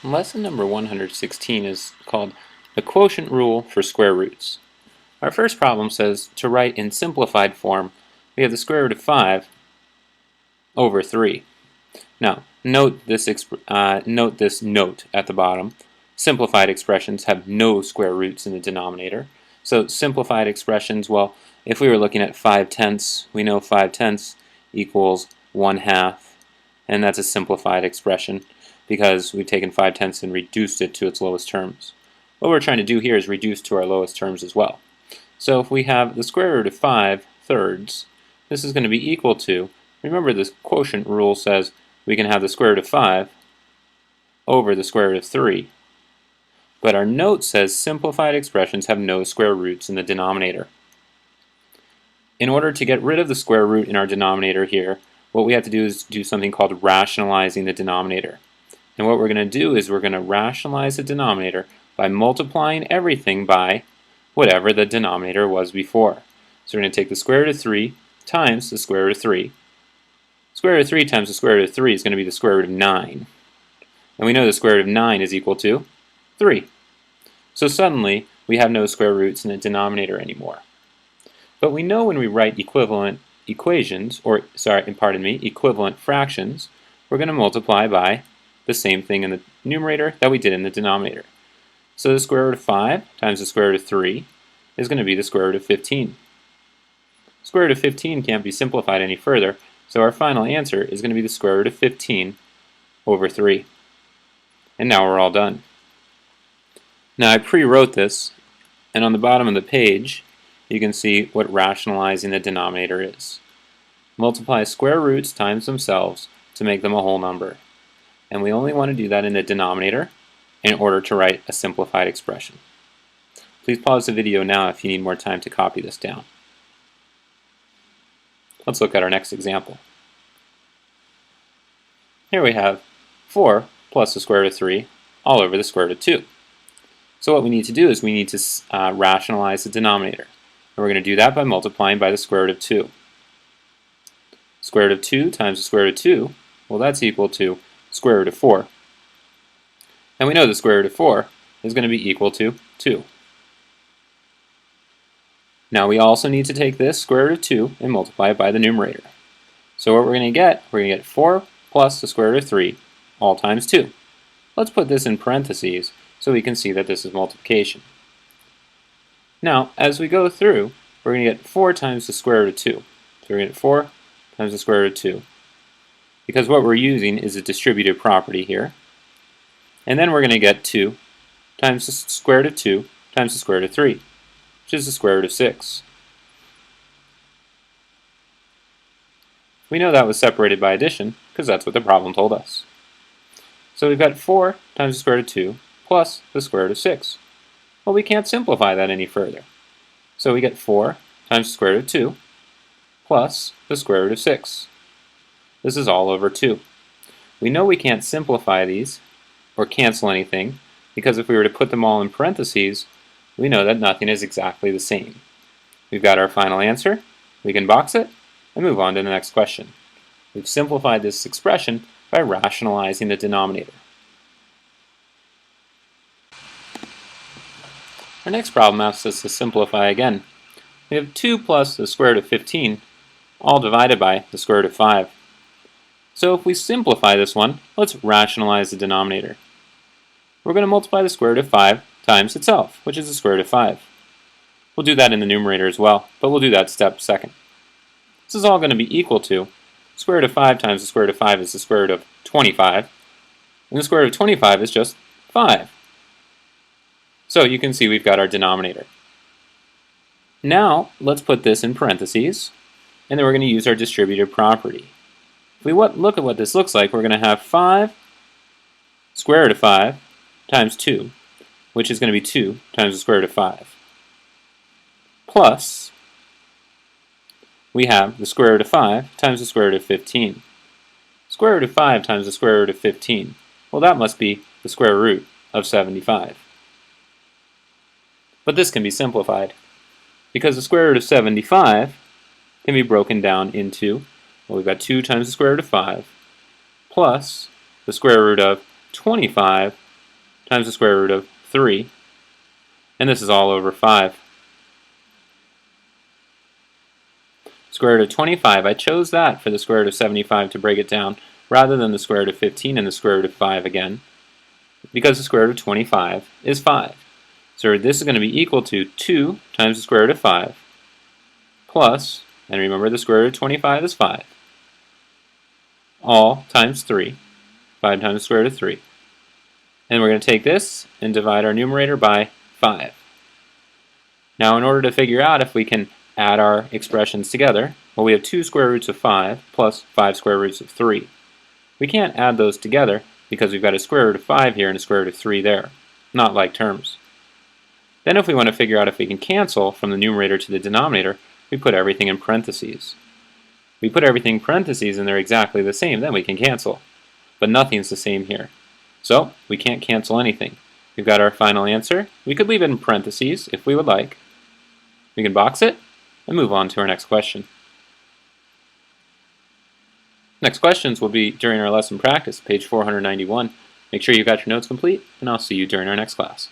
Lesson number 116 is called the quotient rule for square roots. Our first problem says to write in simplified form, we have the square root of 5 over 3. Now, note this note at the bottom. Simplified expressions have no square roots in the denominator. So simplified expressions, well, if we were looking at 5/10, we know 5/10 equals 1/2, and that's a simplified expression because we've taken 5/10 and reduced it to its lowest terms. What we're trying to do here is reduce to our lowest terms as well. So if we have the square root of 5/3, this is going to be equal to, remember this quotient rule says we can have the square root of 5 over the square root of 3. But our note says simplified expressions have no square roots in the denominator. In order to get rid of the square root in our denominator here, what we have to do is do something called rationalizing the denominator. And what we're going to do is we're going to rationalize the denominator by multiplying everything by whatever the denominator was before. So we're going to take the square root of 3 times the square root of 3. Square root of 3 times the square root of 3 is going to be the square root of 9. And we know the square root of 9 is equal to 3. So suddenly we have no square roots in the denominator anymore. But we know when we write equivalent equations, equivalent fractions, we're going to multiply by the same thing in the numerator that we did in the denominator. So the square root of 5 times the square root of 3 is going to be the square root of 15. Square root of 15 can't be simplified any further, so our final answer is going to be the square root of 15 over 3. And now we're all done. Now I pre-wrote this, and on the bottom of the page you can see what rationalizing the denominator is. Multiply square roots times themselves to make them a whole number. And we only want to do that in the denominator in order to write a simplified expression. Please pause the video now if you need more time to copy this down. Let's look at our next example. Here we have 4 plus the square root of 3 all over the square root of 2. So what we need to do is we need to rationalize the denominator. And we're going to do that by multiplying by the square root of 2. Square root of 2 times the square root of 2, well, that's equal to square root of 4. And we know the square root of 4 is going to be equal to 2. Now we also need to take this square root of 2 and multiply it by the numerator. So what we're going to get 4 plus the square root of 3 all times 2. Let's put this in parentheses so we can see that this is multiplication. Now, as we go through, we're going to get 4 times the square root of 2. So we're going to get 4 times the square root of 2. Because what we're using is a distributive property here. And then we're going to get 2 times the square root of 2 times the square root of 3, which is the square root of 6. We know that was separated by addition because that's what the problem told us. So we've got 4 times the square root of 2 plus the square root of 6. Well, we can't simplify that any further. So we get 4 times the square root of 2 plus the square root of 6. This is all over 2. We know we can't simplify these or cancel anything because if we were to put them all in parentheses, we know that nothing is exactly the same. We've got our final answer. We can box it and move on to the next question. We've simplified this expression by rationalizing the denominator. Our next problem asks us to simplify again. We have 2 plus the square root of 15, all divided by the square root of 5. So if we simplify this one, let's rationalize the denominator. We're going to multiply the square root of 5 times itself, which is the square root of 5. We'll do that in the numerator as well, but we'll do that step second. This is all going to be equal to square root of 5 times the square root of 5 is the square root of 25, and the square root of 25 is just 5. So you can see we've got our denominator. Now let's put this in parentheses, and then we're going to use our distributive property. If we look at what this looks like, we're going to have 5 square root of 5 times 2, which is going to be 2 times the square root of 5, plus we have the square root of 5 times the square root of 15. Square root of 5 times the square root of 15, well, that must be the square root of 75. But this can be simplified because the square root of 75 can be broken down into, well, we've got 2 times the square root of 5 plus the square root of 25 times the square root of 3, and this is all over 5. Square root of 25, I chose that for the square root of 75 to break it down, rather than the square root of 15 and the square root of 5 again, because the square root of 25 is 5. So this is going to be equal to 2 times the square root of 5, plus, and remember the square root of 25 is 5, all times 3, 5 times the square root of 3. And we're going to take this and divide our numerator by 5. Now in order to figure out if we can add our expressions together, well, we have 2 square roots of 5 plus 5 square roots of 3. We can't add those together because we've got a square root of 5 here and a square root of 3 there, not like terms. Then if we want to figure out if we can cancel from the numerator to the denominator, we put everything in parentheses. We put everything in parentheses and they're exactly the same, then we can cancel. But nothing's the same here. So we can't cancel anything. We've got our final answer. We could leave it in parentheses if we would like. We can box it and move on to our next question. Next questions will be during our lesson practice, page 491. Make sure you got your notes complete, and I'll see you during our next class.